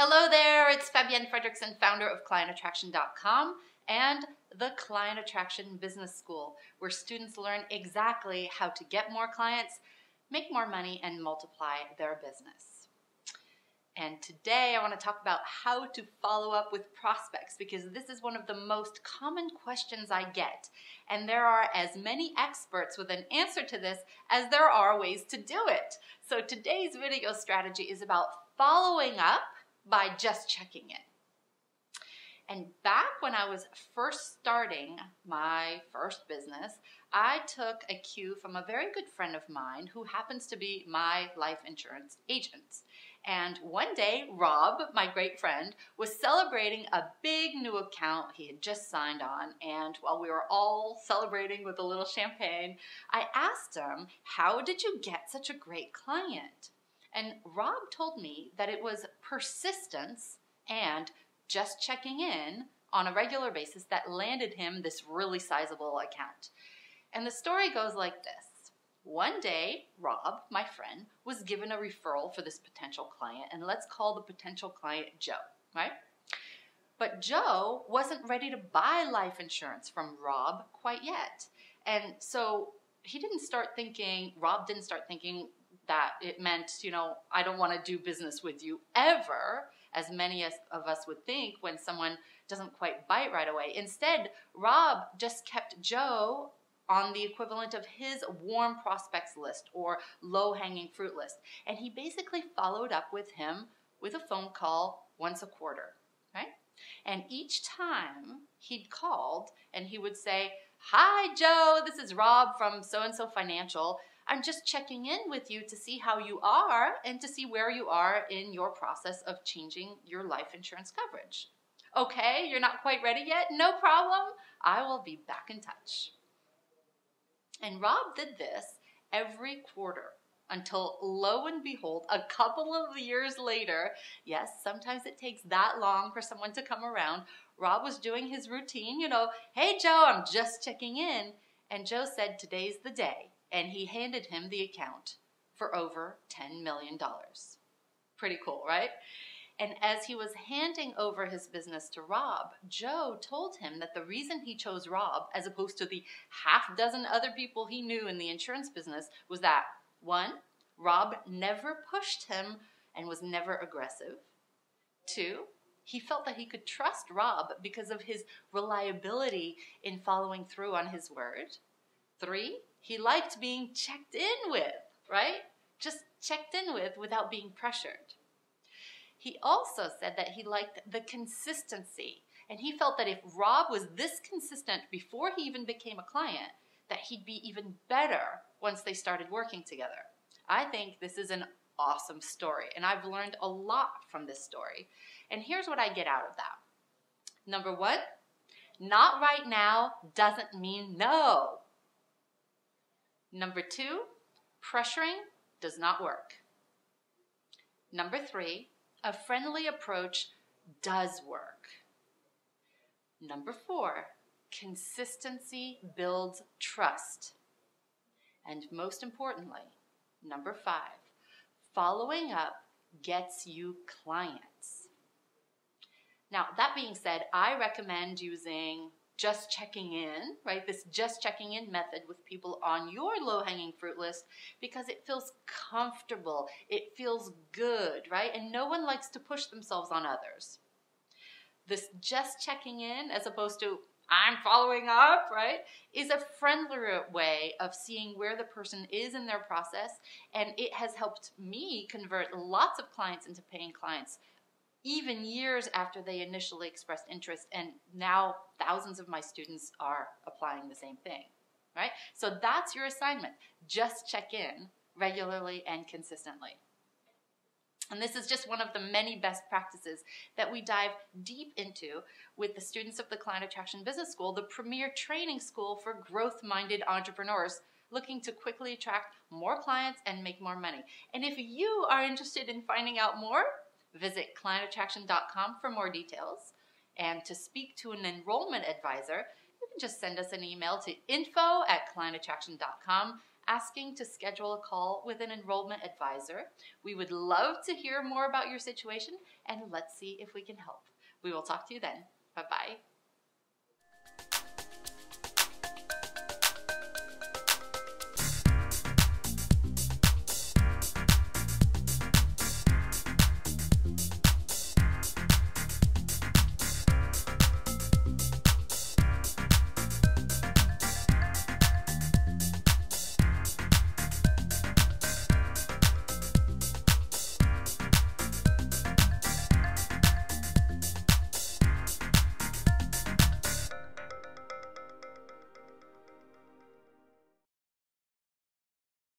Hello there, it's Fabienne Fredrickson, founder of ClientAttraction.com and the Client Attraction Business School, where students learn exactly how to get more clients, make more money, and multiply their business. And today I want to talk about how to follow up with prospects, because this is one of the most common questions I get. And there are as many experts with an answer to this as there are ways to do it. So today's video strategy is about following up by just checking in. And back when I was first starting my first business, I took a cue from a very good friend of mine who happens to be my life insurance agent. And one day, Rob, my great friend, was celebrating a big new account he had just signed on. And while we were all celebrating with a little champagne, I asked him, "How did you get such a great client?" And Rob told me that it was persistence and just checking in on a regular basis that landed him this really sizable account. And the story goes like this. One day, Rob, my friend, was given a referral for this potential client, and let's call the potential client Joe, right? But Joe wasn't ready to buy life insurance from Rob quite yet. And so Rob didn't start thinking that it meant, I don't want to do business with you ever, as many of us would think when someone doesn't quite bite right away. Instead, Rob just kept Joe on the equivalent of his warm prospects list or low-hanging fruit list. And he basically followed up with him with a phone call once a quarter, right? And each time he'd called and he would say, "Hi, Joe, this is Rob from so-and-so Financial. I'm just checking in with you to see how you are and to see where you are in your process of changing your life insurance coverage. Okay, you're not quite ready yet? No problem. I will be back in touch." And Rob did this every quarter until, lo and behold, a couple of years later, yes, sometimes it takes that long for someone to come around, Rob was doing his routine, "Hey, Joe, I'm just checking in." And Joe said, "Today's the day." And he handed him the account for over $10 million. Pretty cool, right? And as he was handing over his business to Rob, Joe told him that the reason he chose Rob, as opposed to the half dozen other people he knew in the insurance business, was that, one, Rob never pushed him and was never aggressive. Two, he felt that he could trust Rob because of his reliability in following through on his word. Three, he liked being checked in with, right? Just checked in with without being pressured. He also said that he liked the consistency, and he felt that if Rob was this consistent before he even became a client, that he'd be even better once they started working together. I think this is an awesome story, and I've learned a lot from this story. And here's what I get out of that. Number one, not right now doesn't mean no. Number two, pressuring does not work. Number three, a friendly approach does work. Number four, consistency builds trust. And most importantly, number five, following up gets you clients. Now, that being said, I recommend using just checking in, right? This just checking in method with people on your low-hanging fruit list, because it feels comfortable, it feels good, right? And no one likes to push themselves on others. This just checking in, as opposed to I'm following up, right, is a friendlier way of seeing where the person is in their process, and it has helped me convert lots of clients into paying clients even years after they initially expressed interest, and now thousands of my students are applying the same thing, right? So that's your assignment. Just check in regularly and consistently. And this is just one of the many best practices that we dive deep into with the students of the Client Attraction Business School, the premier training school for growth-minded entrepreneurs looking to quickly attract more clients and make more money. And if you are interested in finding out more, visit ClientAttraction.com for more details. And to speak to an enrollment advisor, you can just send us an email to info@ClientAttraction.com. asking to schedule a call with an enrollment advisor. We would love to hear more about your situation, and let's see if we can help. We will talk to you then. Bye-bye.